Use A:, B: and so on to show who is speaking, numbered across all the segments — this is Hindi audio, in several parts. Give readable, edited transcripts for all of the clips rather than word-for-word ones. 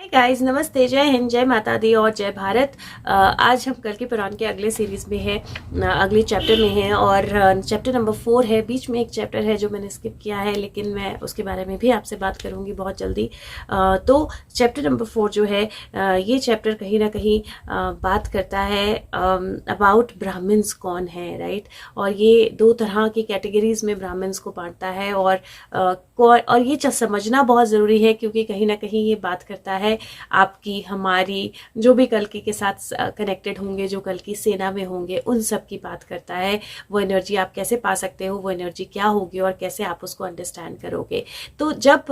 A: गाइस, नमस्ते, जय हिंद, जय माता दी और जय भारत। आज हम कल की पुराण के अगले सीरीज में हैं, अगले चैप्टर में हैं और चैप्टर नंबर 4 है। बीच में एक चैप्टर है जो मैंने स्किप किया है, लेकिन मैं उसके बारे में भी आपसे बात करूंगी बहुत जल्दी। तो चैप्टर नंबर 4 जो है, ये चैप्टर कहीं ना कहीं बात करता है अबाउट ब्राह्मण्स कौन है, राइट। और ये दो तरह की कैटेगरीज में ब्राह्मण्स को बांटता है और ये समझना बहुत ज़रूरी है, क्योंकि कहीं ना कहीं ये बात करता है आपकी, हमारी, जो भी कल्कि के साथ कनेक्टेड होंगे, जो कल्कि सेना में होंगे, उन सब की बात करता है। वो एनर्जी आप कैसे पा सकते हो, वो एनर्जी क्या होगी और कैसे आप उसको अंडरस्टैंड करोगे। तो जब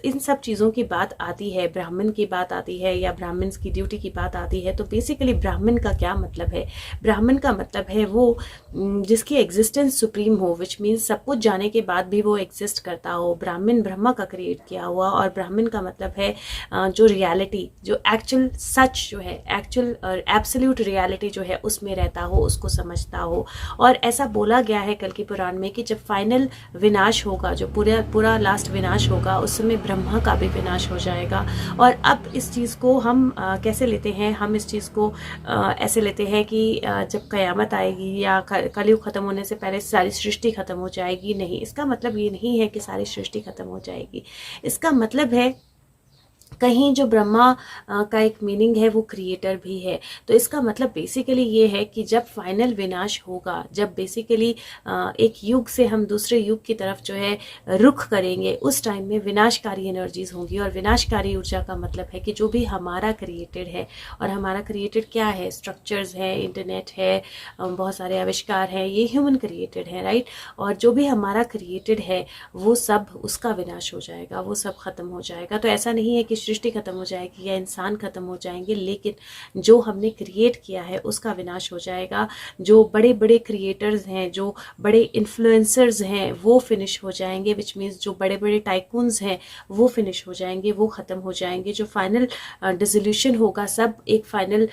A: इन सब चीज़ों की बात आती है, ब्राह्मण की बात आती है या ब्राह्मण्स की ड्यूटी की बात आती है, तो बेसिकली ब्राह्मण का क्या मतलब है? ब्राह्मण का मतलब है वो जिसकी एग्जिस्टेंस सुप्रीम हो, विच मीन्स सब कुछ जाने के बाद भी वो एग्जिस्ट करता हो। ब्राह्मण ब्रह्मा का क्रिएट किया हुआ, और ब्राह्मण का मतलब है जो रियलिटी, जो एक्चुअल सच जो है, एक्चुअल एब्सोल्यूट रियलिटी जो है उसमें रहता हो, उसको समझता हो। और ऐसा बोला गया है कल्कि पुराण में कि जब फाइनल विनाश होगा, जो पूरा लास्ट विनाश होगा, उस समय ब्रह्मा का भी विनाश हो जाएगा। और अब इस चीज़ को हम कैसे लेते हैं? हम इस चीज़ को ऐसे लेते हैं कि जब कयामत आएगी या कलयुग खत्म होने से पहले सारी सृष्टि खत्म हो जाएगी। नहीं, इसका मतलब ये नहीं है कि सारी सृष्टि खत्म हो जाएगी। इसका मतलब है कहीं जो ब्रह्मा का एक मीनिंग है वो क्रिएटर भी है। तो इसका मतलब बेसिकली ये है कि जब फाइनल विनाश होगा, जब बेसिकली एक युग से हम दूसरे युग की तरफ जो है रुख करेंगे, उस टाइम में विनाशकारी एनर्जीज होंगी। और विनाशकारी ऊर्जा का मतलब है कि जो भी हमारा क्रिएटेड है, और हमारा क्रिएटेड क्या है? स्ट्रक्चर्स है, इंटरनेट है, बहुत सारे आविष्कार हैं, ये ह्यूमन क्रिएटेड है, राइट। और जो भी हमारा क्रिएटेड है वो सब, उसका विनाश हो जाएगा, वो सब खत्म हो जाएगा। तो ऐसा नहीं है कि सृष्टि खत्म हो जाएगी या इंसान खत्म हो जाएंगे, लेकिन जो हमने क्रिएट किया है उसका विनाश हो जाएगा। जो बड़े बड़े क्रिएटर्स हैं, जो बड़े इन्फ्लुएंसर्स हैं, वो फिनिश हो जाएंगे, विच मीन्स जो बड़े बड़े टाइकून्स हैं वो फिनिश हो जाएंगे, वो ख़त्म हो जाएंगे। जो फाइनल डिसोल्यूशन होगा, सब एक फाइनल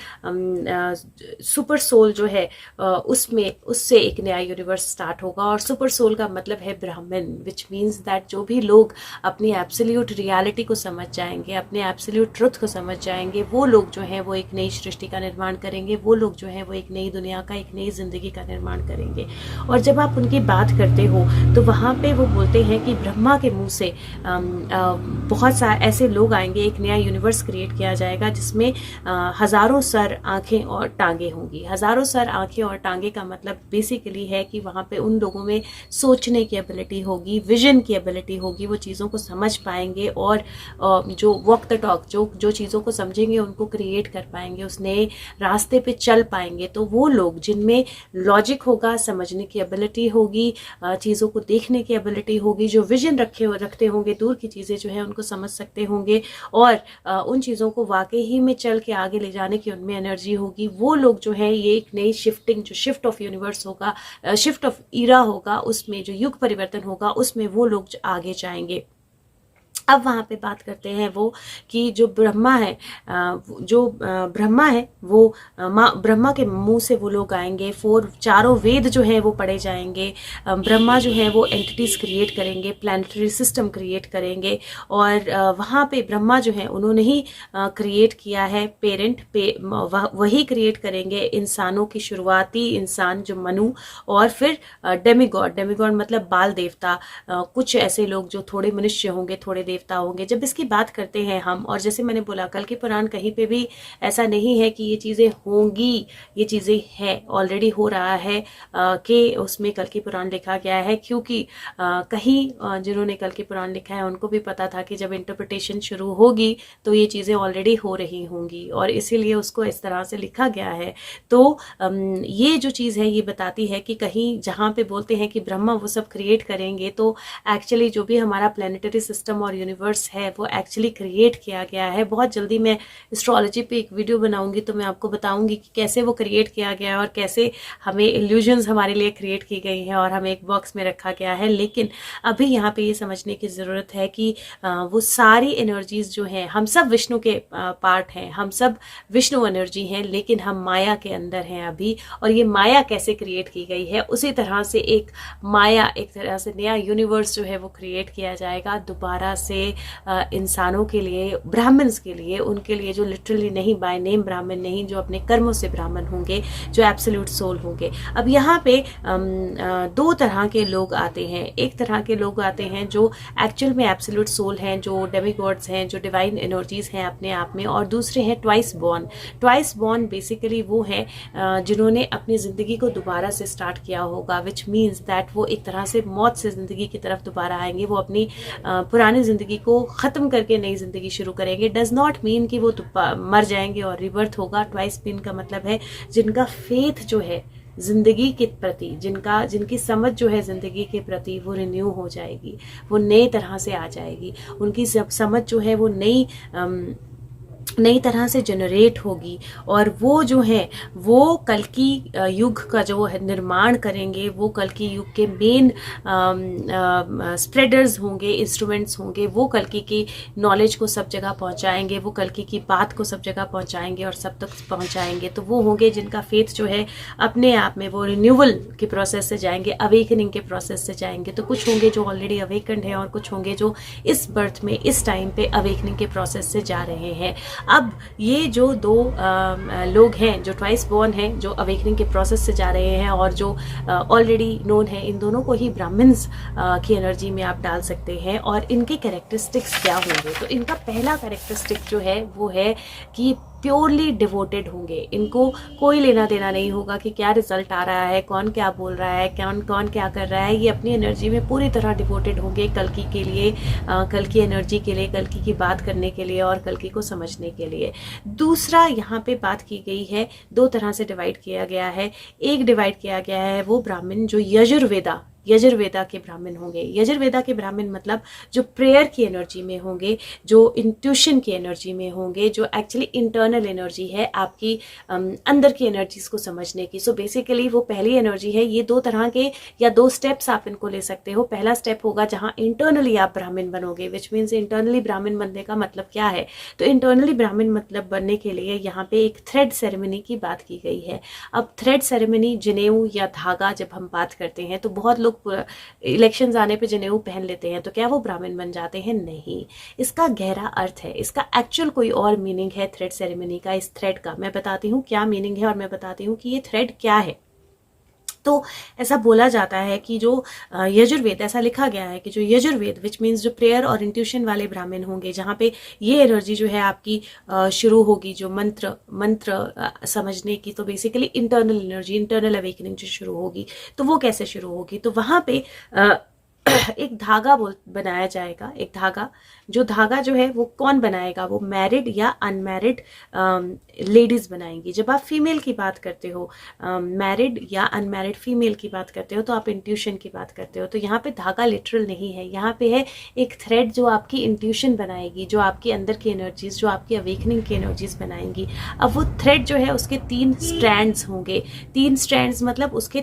A: सुपर सोल जो है उससे एक नया यूनिवर्स स्टार्ट होगा। और सुपर सोल का मतलब है ब्राह्मण, विच मीन्स दैट जो भी लोग अपनी एब्सोल्यूट रियलिटी को समझ जाएंगे, अपने एब्सोल्यूट ट्रुथ को समझ जाएंगे, वो लोग जो हैं वो एक नई सृष्टि का निर्माण करेंगे। वो लोग जो हैं वो एक नई दुनिया का, एक नई जिंदगी का निर्माण करेंगे। और जब आप उनकी बात करते हो तो वहाँ पे वो बोलते हैं कि ब्रह्मा के मुंह से बहुत सारे ऐसे लोग आएंगे, एक नया यूनिवर्स क्रिएट किया जाएगा जिसमें हजारों सर, आंखें और टांगे होंगी। हजारों सर, आंखें और टांगे का मतलब बेसिकली है कि वहाँ पे उन लोगों में सोचने की एबिलिटी होगी, विजन की एबिलिटी होगी, वो चीज़ों को समझ पाएंगे और जो वॉक द टॉक, जो चीज़ों को समझेंगे उनको क्रिएट कर पाएंगे, उस नए रास्ते पे चल पाएंगे। तो वो लोग जिनमें लॉजिक होगा, समझने की एबिलिटी होगी, चीज़ों को देखने की एबिलिटी होगी, जो विजन रखते होंगे, दूर की चीज़ें जो है उनको समझ सकते होंगे और उन चीज़ों को वाकई ही में चल के आगे ले जाने की उनमें एनर्जी होगी, वो लोग जो है ये एक नई शिफ्टिंग, जो शिफ्ट ऑफ यूनिवर्स होगा, शिफ्ट ऑफ ईरा होगा, उसमें जो युग परिवर्तन होगा उसमें वो लोग आगे जाएंगे। अब वहाँ पे बात करते हैं वो कि जो ब्रह्मा है, ब्रह्मा है वो ब्रह्मा के मुंह से वो लोग आएंगे, चारों वेद जो हैं वो पढ़े जाएंगे। ब्रह्मा जो है वो एंटिटीज क्रिएट करेंगे, प्लानिटरी सिस्टम क्रिएट करेंगे। और वहाँ पे ब्रह्मा जो है उन्होंने ही क्रिएट किया है पेरेंट वही क्रिएट करेंगे इंसानों की, शुरुआती इंसान जो मनु, और फिर डेमिगॉड मतलब बाल देवता, कुछ ऐसे लोग जो थोड़े मनुष्य होंगे, थोड़े देवता होंगे। जब इसकी बात करते हैं हम, और जैसे मैंने बोला कल के पुराण कहीं पे भी ऐसा नहीं है कि ये चीज़ें होंगी, ये चीज़ें हैं, ऑलरेडी हो रहा है कि उसमें कल के पुराण लिखा गया है। क्योंकि कहीं जिन्होंने कल के पुराण लिखा है उनको भी पता था कि जब इंटरप्रिटेशन शुरू होगी तो ये चीज़ें ऑलरेडी हो रही होंगी, और इसीलिए उसको इस तरह से लिखा गया है। तो ये जो चीज़ है ये बताती है कि कहीं जहाँ पे बोलते हैं कि ब्रह्मा वो सब क्रिएट करेंगे, तो एक्चुअली जो भी हमारा प्लानिटरी सिस्टम और यूनिवर्स है वो एक्चुअली क्रिएट किया गया है। बहुत जल्दी मैं एस्ट्रोलॉजी पे एक वीडियो बनाऊंगी तो मैं आपको बताऊंगी कि कैसे वो क्रिएट किया गया है और कैसे हमें इल्यूजन्स हमारे लिए क्रिएट की गई हैं और हमें एक बॉक्स में रखा गया है। लेकिन अभी यहाँ पे ये समझने की ज़रूरत है कि वो सारी एनर्जीज जो हैं, हम सब विष्णु के पार्ट हैं, हम सब विष्णु एनर्जी हैं, लेकिन हम माया के अंदर हैं अभी। और ये माया कैसे क्रिएट की गई है, उसी तरह से एक माया, एक तरह से नया यूनिवर्स जो है वो क्रिएट किया जाएगा दोबारा से। से इंसानों के लिए, ब्राह्मण्स के लिए, उनके लिए जो लिटरली नहीं बाय नेम ब्राह्मण नहीं, जो अपने कर्मों से ब्राह्मण होंगे, जो एब्सोल्यूट सोल होंगे। अब यहाँ पे दो तरह के लोग आते हैं। एक तरह के लोग आते हैं जो एक्चुअल में एब्सोल्यूट सोल हैं, जो डेमिगॉड्स हैं, जो डिवाइन एनर्जीज हैं अपने आप में, और दूसरे हैं twice born. Twice born basically वो हैं जिन्होंने अपनी ज़िंदगी को दोबारा से स्टार्ट किया होगा, विच मीन्स दैट वो एक तरह से मौत से ज़िंदगी की तरफ दोबारा आएंगे। वो अपनी पुरानी ज़िंदगी को ख़त्म करके नई ज़िंदगी शुरू करेंगे। डज नॉट मीन कि वो मर जाएंगे और रिबर्थ होगा। ट्वाइस मीन का मतलब है जिनका फेथ जो है जिंदगी के प्रति, जिनकी समझ जो है जिंदगी के प्रति, वो रिन्यू हो जाएगी, वो नई तरह से आ जाएगी। उनकी समझ जो है वो नई तरह से जनरेट होगी, और वो जो है वो कल्कि युग का जो है निर्माण करेंगे। वो कल्कि युग के मेन स्प्रेडर्स होंगे, इंस्ट्रूमेंट्स होंगे। वो कल्कि की नॉलेज को सब जगह पहुंचाएंगे, वो कल्कि की बात को सब जगह पहुंचाएंगे और सब तक पहुंचाएंगे। तो वो होंगे जिनका फेथ जो है अपने आप में वो रिन्यूअल के प्रोसेस से जाएंगे, अवेकनिंग के प्रोसेस से जाएंगे। तो कुछ होंगे जो ऑलरेडी अवेकन्ड है, और कुछ होंगे जो इस बर्थ में, इस टाइम पे अवेकनिंग के प्रोसेस से जा रहे हैं। अब ये जो दो लोग हैं, जो ट्वाइस बॉर्न हैं, जो अवेकनिंग के प्रोसेस से जा रहे हैं, और जो ऑलरेडी नोन है, इन दोनों को ही ब्राह्मण्स की एनर्जी में आप डाल सकते हैं। और इनके कैरेक्टरिस्टिक्स क्या होंगे? तो इनका पहला कैरेक्टरिस्टिक जो है वो है कि प्योरली डिवोटेड होंगे। इनको कोई लेना देना नहीं होगा कि क्या रिजल्ट आ रहा है, कौन क्या बोल रहा है, कौन क्या कर रहा है। ये अपनी एनर्जी में पूरी तरह डिवोटेड होंगे कल्कि के लिए, कल्कि एनर्जी के लिए, कल्कि की बात करने के लिए और कल्कि को समझने के लिए। दूसरा यहाँ पे बात की गई है, दो तरह से डिवाइड किया गया है। एक डिवाइड किया गया है वो ब्राह्मण जो यजुर्वेदा के ब्राह्मण होंगे। यजुर्वेदा के ब्राह्मण मतलब जो प्रेयर की एनर्जी में होंगे, जो इंट्यूशन की एनर्जी में होंगे, जो एक्चुअली इंटरनल एनर्जी है आपकी अंदर की एनर्जीज को समझने की। सो बेसिकली वो पहली एनर्जी है। ये दो तरह के या दो स्टेप्स आप इनको ले सकते हो। पहला स्टेप होगा जहां इंटरनली आप ब्राह्मण बनोगे, विच मीन्स इंटरनली ब्राह्मण बनने का मतलब क्या है? तो इंटरनली ब्राह्मण मतलब बनने के लिए यहाँ पे एक थ्रेड सेरेमनी की बात की गई है। अब थ्रेड सेरेमनी, जनेऊ या धागा जब हम बात करते हैं तो बहुत लोग इलेक्शंस आने पे जनेऊ पहन लेते हैं, तो क्या वो ब्राह्मण बन जाते हैं? नहीं। इसका गहरा अर्थ है, इसका एक्चुअल कोई और मीनिंग है थ्रेड सेरेमनी का, इस थ्रेड का। मैं बताती हूँ क्या मीनिंग है और मैं बताती हूँ कि ये थ्रेड क्या है। तो ऐसा बोला जाता है कि जो यजुर्वेद, ऐसा लिखा गया है कि जो यजुर्वेद विच मीन्स जो प्रेयर और इंट्यूशन वाले ब्राह्मण होंगे, जहाँ पे ये एनर्जी जो है आपकी शुरू होगी, जो मंत्र समझने की, तो basically internal energy, internal awakening जो शुरू होगी, तो वो कैसे शुरू होगी? तो वहाँ पे एक धागा बनाया जाएगा। एक धागा, जो धागा जो है वो कौन बनाएगा? वो मैरिड या अनमैरिड लेडीज बनाएंगी। जब आप फीमेल की बात करते हो, मैरिड या अनमैरिड फीमेल की बात करते हो, तो आप इंट्यूशन की बात करते हो। तो यहाँ पे धागा लिटरल नहीं है, यहाँ पे है एक थ्रेड जो आपकी इंट्यूशन बनाएगी, जो आपकी अंदर की एनर्जीज, जो आपकी अवेकनिंग की एनर्जीज बनाएंगी। अब वो थ्रेड जो है उसके 3 स्ट्रैंड्स होंगे। 3 स्ट्रैंड्स मतलब उसके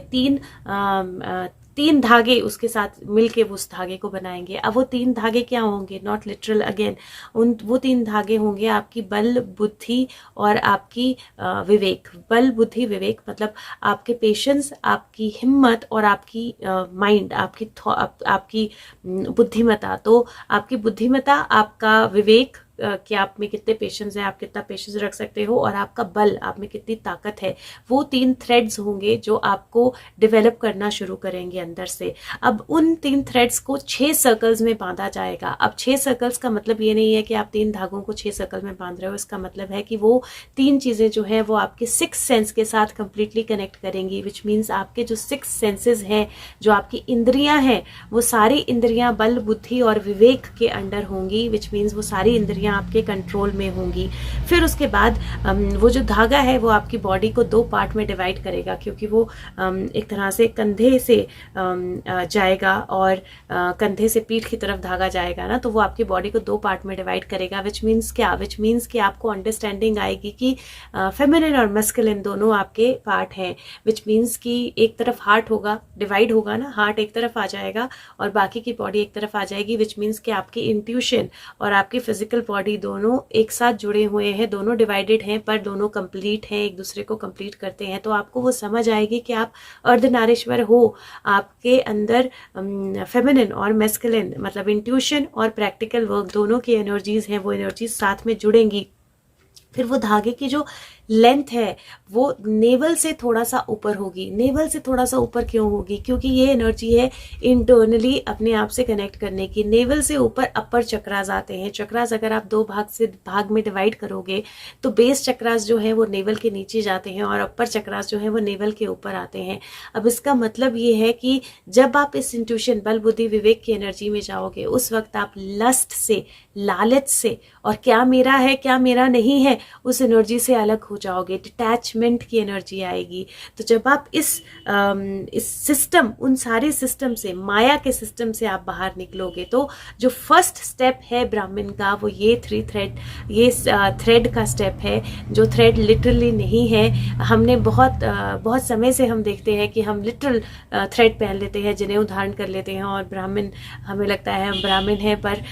A: 3 धागे उसके साथ मिलके उस धागे को बनाएंगे। अब वो 3 धागे क्या होंगे? नॉट लिटरल अगेन, वो 3 धागे होंगे आपकी बल, बुद्धि और आपकी विवेक। बल, बुद्धि, विवेक मतलब आपके पेशेंस, आपकी हिम्मत और आपकी माइंड, आपकी बुद्धिमत्ता। तो आपकी बुद्धिमत्ता, आपका विवेक कि आप में कितने पेशेंस है, आप कितना पेशेंस रख सकते हो, और आपका बल, आप में कितनी ताकत है। वो 3 थ्रेड्स होंगे जो आपको डेवलप करना शुरू करेंगे अंदर से। अब उन 3 थ्रेड्स को 6 सर्कल्स में बांधा जाएगा। अब 6 सर्कल्स का मतलब ये नहीं है कि आप 3 धागों को 6 सर्कल में बांध रहे हो। इसका मतलब है कि वो 3 चीजें जो है वो आपके 6 सेंस के साथ कंप्लीटली कनेक्ट करेंगी, विच मीन्स आपके जो 6 सेंसेस हैं, जो आपकी इंद्रियां हैं, वो सारी इंद्रियां बल, बुद्धि और विवेक के अंडर होंगी, विच मीन्स वो सारी इंद्रियां आपके कंट्रोल में होंगी। फिर उसके बाद वो जो धागा है वो आपकी बॉडी को 2 पार्ट में डिवाइड करेगा, क्योंकि वो एक तरह से कंधे से जाएगा और कंधे से पीठ की तरफ धागा जाएगा ना, तो वो आपकी बॉडी को 2 पार्ट में डिवाइड करेगा। विच मीन्स क्या? विच मीन्स कि आपको अंडरस्टैंडिंग आएगी कि फेमिनिन और मस्कुलिन दोनों आपके पार्ट हैं। विच मीन्स कि एक तरफ हार्ट होगा, डिवाइड होगा ना, हार्ट एक तरफ आ जाएगा और बाकी की बॉडी एक तरफ आ जाएगी। विच मीन्स कि आपकी इंट्यूशन और आपकी फिजिकल बॉडी दोनों एक साथ जुड़े हुए हैं, दोनों डिवाइडेड हैं पर दोनों कंप्लीट हैं, एक दूसरे को कंप्लीट करते हैं, तो आपको वो समझ आएगी कि आप अर्धनारीश्वर हो। आपके अंदर फेमिनिन और मैस्कुलिन मतलब इंट्यूशन और प्रैक्टिकल वर्क दोनों की एनर्जीज हैं, वो एनर्जीज साथ में जुड़ेंगी। फिर वो धागे की जो लेंथ है वो नेवल से थोड़ा सा ऊपर होगी। नेवल से थोड़ा सा ऊपर क्यों होगी? क्योंकि ये एनर्जी है इंटरनली अपने आप से कनेक्ट करने की। नेवल से ऊपर अपर चक्रास आते हैं। चक्रास अगर आप दो भाग में डिवाइड करोगे तो बेस चक्रास जो है वो नेवल के नीचे जाते हैं और अपर चक्रास जो है वो नेवल के ऊपर आते हैं। अब इसका मतलब ये है कि जब आप इस इंट्यूशन बल बुद्धि विवेक की एनर्जी में जाओगे उस वक्त आप लस्ट से, लालच से और क्या मेरा है क्या मेरा नहीं है उस एनर्जी से अलग हो जाओगे। डिटैचमेंट की एनर्जी आएगी। तो जब आप इस सिस्टम, उन सारे सिस्टम से, माया के सिस्टम से आप बाहर निकलोगे तो जो फर्स्ट स्टेप है ब्राह्मण का वो ये थ्रेड का स्टेप है, जो थ्रेड लिटरली नहीं है। हमने बहुत समय से हम देखते हैं कि हम लिटरल थ्रेड पहन लेते हैं, जनेऊ धारण कर लेते हैं और ब्राह्मण, हमें लगता है हम ब्राह्मण हैं, पर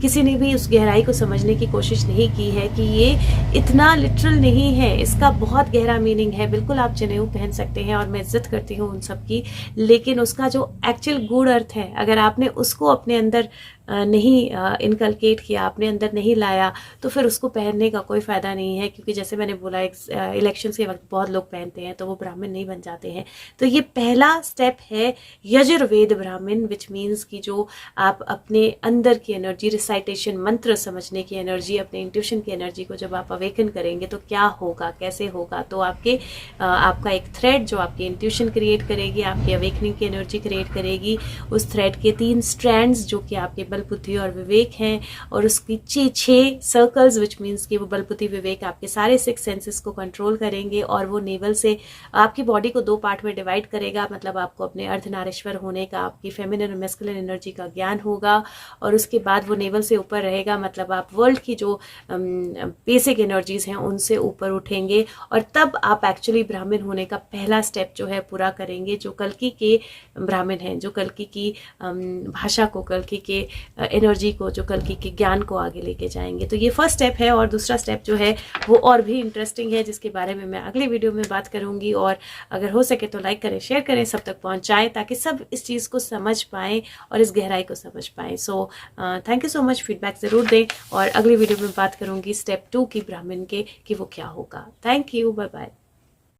A: किसी ने भी उस गहराई को समझने की कोशिश नहीं की है कि ये इतना लिटरल नहीं है, इसका बहुत गहरा मीनिंग है। बिल्कुल आप जनेऊ पहन सकते हैं और मैं इज्जत करती हूँ उन सब की, लेकिन उसका जो एक्चुअल गूढ़ अर्थ है अगर आपने उसको अपने अंदर नहीं इनकलकेट किया, अपने अंदर नहीं लाया, तो फिर उसको पहनने का कोई फ़ायदा नहीं है। क्योंकि जैसे मैंने बोला इलेक्शंस के वक्त बहुत लोग पहनते हैं तो वो ब्राह्मण नहीं बन जाते हैं। तो ये पहला स्टेप है यजुर्वेद ब्राह्मण, विच मीन्स कि जो आप अपने अंदर की एनर्जी, रिसाइटेशन, मंत्र समझने की एनर्जी, अपने इंट्यूशन की एनर्जी को जब आप अवेकन करेंगे तो क्या होगा, कैसे होगा। तो आपका एक थ्रेड जो आपकी इंट्यूशन क्रिएट करेगी, आपकी अवेकनिंग की एनर्जी क्रिएट करेगी। उस थ्रेड के 3 स्ट्रैंड्स जो कि आपके बल बुद्धि और विवेक हैं, और उसकी 6 सर्कल्स विच मीन्स कि वो बल बुद्धि विवेक आपके सारे 6 सेंसेस को कंट्रोल करेंगे और वो नेवल से आपकी बॉडी को 2 पार्ट में डिवाइड करेगा। मतलब आपको अपने अर्धनारीश्वर होने का, आपकी फेमिनिन और मैस्कुलिन एनर्जी का ज्ञान होगा और उसके बाद वो नेवल से ऊपर रहेगा। मतलब आप वर्ल्ड की जो बेसिक एनर्जीज हैं उनसे ऊपर उठेंगे और तब आप एक्चुअली ब्राह्मण होने का पहला स्टेप जो है पूरा करेंगे। जो कल्कि के ब्राह्मण हैं, जो कल्कि की भाषा को, कल्कि के एनर्जी को, जो कल्कि के ज्ञान को आगे लेके जाएंगे। तो ये फर्स्ट स्टेप है। और दूसरा स्टेप जो है वो और भी इंटरेस्टिंग है, जिसके बारे में मैं अगले वीडियो में बात करूंगी। और अगर हो सके तो लाइक करें, शेयर करें, सब तक पहुंचाएं ताकि सब इस चीज़ को समझ पाएं और इस गहराई को समझ पाएं। So thank you so much. Feedback ज़रूर दें और अगली वीडियो में बात करूंगी स्टेप 2 की ब्राह्मण के, कि वो क्या होगा। Thank you, bye bye.